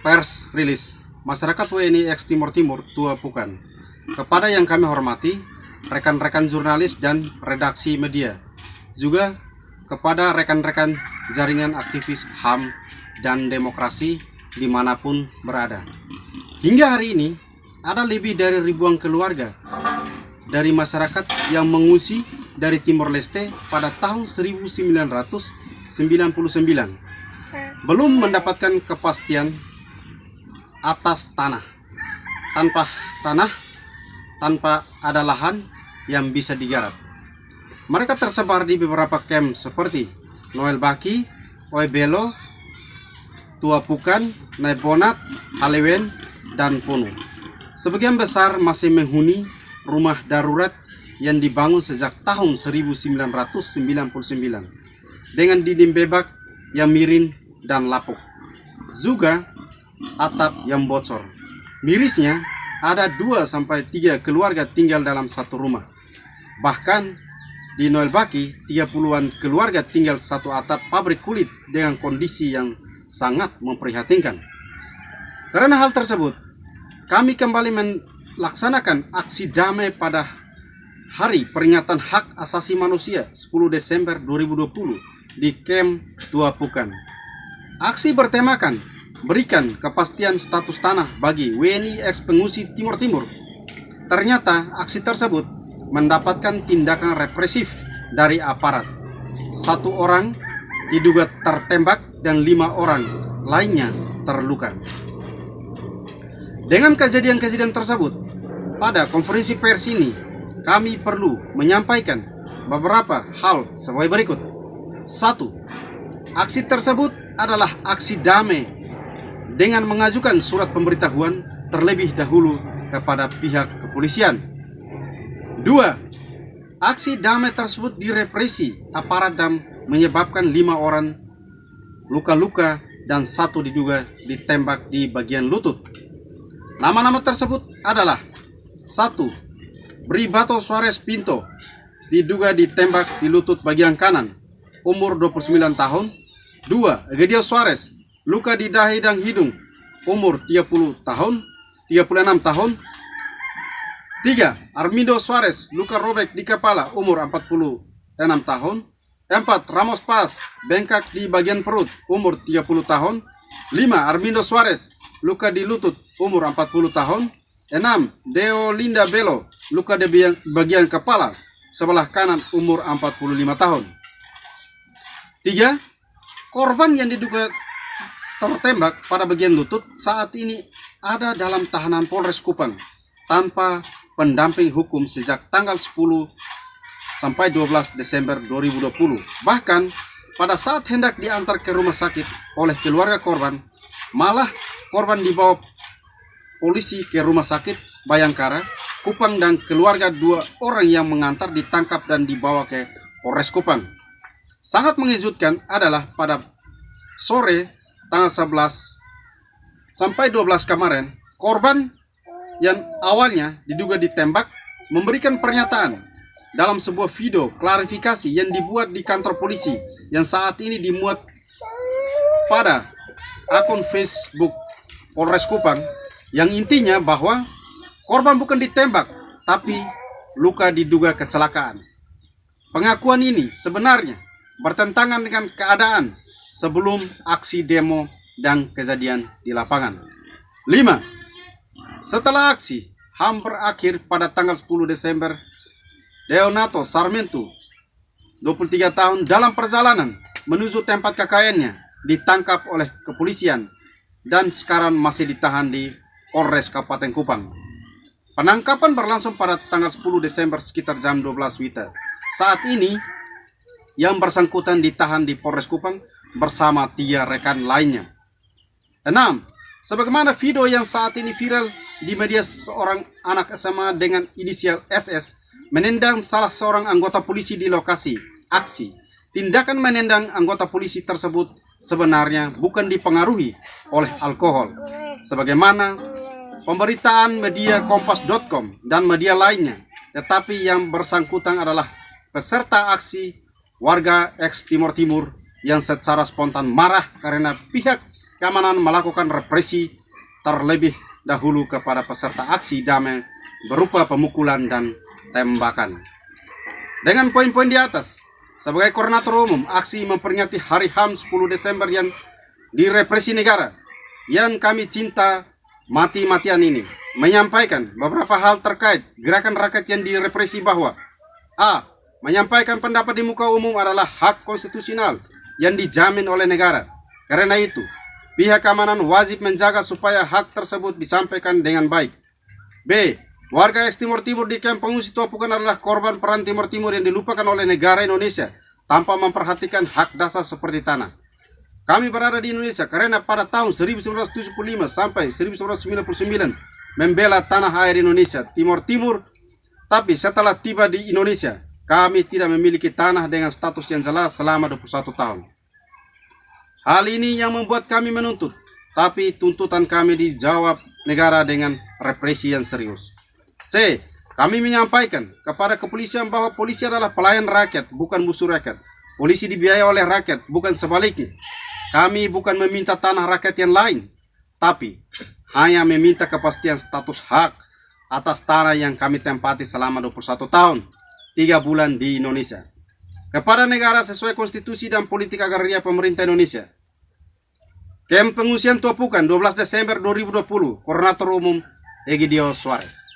Pers rilis masyarakat WNI X Timur Timur Tua Pukan. Kepada yang kami hormati, rekan-rekan jurnalis dan redaksi media, juga kepada rekan-rekan jaringan aktivis HAM dan demokrasi dimanapun berada. Hingga hari ini, ada lebih dari ribuan keluarga dari masyarakat yang mengungsi dari Timor Leste pada tahun 1999 belum mendapatkan kepastian atas tanah. Tanpa ada lahan yang bisa digarap. Mereka tersebar di beberapa camp seperti Noel Baki, Oebelo, Tua Pukan, Naibonat, Halewen, dan Pono. Sebagian besar masih menghuni rumah darurat yang dibangun sejak tahun 1999 dengan dinding bebak yang miring dan lapuk, juga atap yang bocor. Mirisnya, ada 2-3 keluarga tinggal dalam satu rumah. Bahkan di Noel Baki, 30-an keluarga tinggal satu atap pabrik kulit dengan kondisi yang sangat memprihatinkan. Karena hal tersebut, kami kembali melaksanakan aksi damai pada Hari Peringatan Hak Asasi Manusia 10 Desember 2020 di Camp Tua Pukan. Aksi bertemakan berikan kepastian status tanah bagi WNI ex pengungsi Timur Timur. Ternyata aksi tersebut mendapatkan tindakan represif dari aparat. 1 orang diduga tertembak dan 5 orang lainnya terluka. Dengan kejadian-kejadian tersebut, pada konferensi pers ini kami perlu menyampaikan beberapa hal sebagai berikut. 1. Aksi tersebut adalah aksi damai dengan mengajukan surat pemberitahuan terlebih dahulu kepada pihak kepolisian. 2. Aksi damai tersebut direpresi aparat dan menyebabkan 5 orang luka-luka dan 1 diduga ditembak di bagian lutut. Nama-nama tersebut adalah 1. Bribato Suarez Pinto, diduga ditembak di lutut bagian kanan, umur 29 tahun. 2. Egidio Suarez, luka di dahi dan hidung, umur 36 tahun. 3. Armindo Suarez, luka robek di kepala, umur 46 tahun. 4. Ramos Paz, bengkak di bagian perut, umur 30 tahun. 5. Armindo Suarez, luka di lutut, umur 40 tahun. 6. Deo Linda Belo, luka di bagian kepala sebelah kanan, umur 45 tahun. 3. Korban yang diduga tertembak pada bagian lutut saat ini ada dalam tahanan Polres Kupang tanpa pendamping hukum sejak tanggal 10 sampai 12 Desember 2020. Bahkan pada saat hendak diantar ke rumah sakit oleh keluarga korban, malah korban dibawa polisi ke rumah sakit Bayangkara, Kupang, dan keluarga 2 orang yang mengantar ditangkap dan dibawa ke Polres Kupang. Sangat mengejutkan adalah pada sore tanggal 11 sampai 12 kemarin, korban yang awalnya diduga ditembak memberikan pernyataan dalam sebuah video klarifikasi yang dibuat di kantor polisi yang saat ini dimuat pada akun Facebook Polres Kupang, yang intinya bahwa korban bukan ditembak tapi luka diduga kecelakaan. Pengakuan ini sebenarnya bertentangan dengan keadaan sebelum aksi demo dan kejadian di lapangan. 5. Setelah aksi HAM berakhir pada tanggal 10 Desember, Leonato Sarmento, 23 tahun, dalam perjalanan menuju tempat KKN-nya ditangkap oleh kepolisian dan sekarang masih ditahan di Polres Kabupaten Kupang. Penangkapan berlangsung pada tanggal 10 Desember sekitar jam 12 WITA. Saat ini yang bersangkutan ditahan di Polres Kupang bersama 3 rekan lainnya. 6. Sebagaimana video yang saat ini viral di media, seorang anak SMA dengan inisial SS menendang salah seorang anggota polisi di lokasi aksi. Tindakan menendang anggota polisi tersebut sebenarnya bukan dipengaruhi oleh alkohol, sebagaimana pemberitaan media Kompas.com dan media lainnya, tetapi yang bersangkutan adalah peserta aksi warga ex Timur Timur yang secara spontan marah karena pihak keamanan melakukan represi terlebih dahulu kepada peserta aksi damai berupa pemukulan dan tembakan. Dengan poin-poin di atas, sebagai koordinator umum aksi memperingati Hari HAM 10 Desember yang direpresi negara, yang kami cinta mati-matian ini, menyampaikan beberapa hal terkait gerakan rakyat yang direpresi bahwa A. Menyampaikan pendapat di muka umum adalah hak konstitusional yang dijamin oleh negara. Karena itu, pihak keamanan wajib menjaga supaya hak tersebut disampaikan dengan baik. B. Warga ex Timur Timur di kamp pengungsi Tua Pukun adalah korban perang Timur Timur yang dilupakan oleh negara Indonesia tanpa memperhatikan hak dasar seperti tanah. Kami berada di Indonesia karena pada tahun 1975 sampai 1999 membela tanah air Indonesia Timur Timur, tapi setelah tiba di Indonesia, kami tidak memiliki tanah dengan status yang jelas selama 21 tahun. Hal ini yang membuat kami menuntut, tapi tuntutan kami dijawab negara dengan represi yang serius. C. Kami menyampaikan kepada kepolisian bahwa polisi adalah pelayan rakyat, bukan musuh rakyat. Polisi dibiayai oleh rakyat, bukan sebaliknya. Kami bukan meminta tanah rakyat yang lain, tapi hanya meminta kepastian status hak atas tanah yang kami tempati selama 21 tahun, 3 bulan di Indonesia, kepada negara sesuai konstitusi dan politik agraria pemerintah Indonesia. Kamp pengungsian Tua Pukun 12 Desember 2020, Koordinator Umum Egidio Suarez.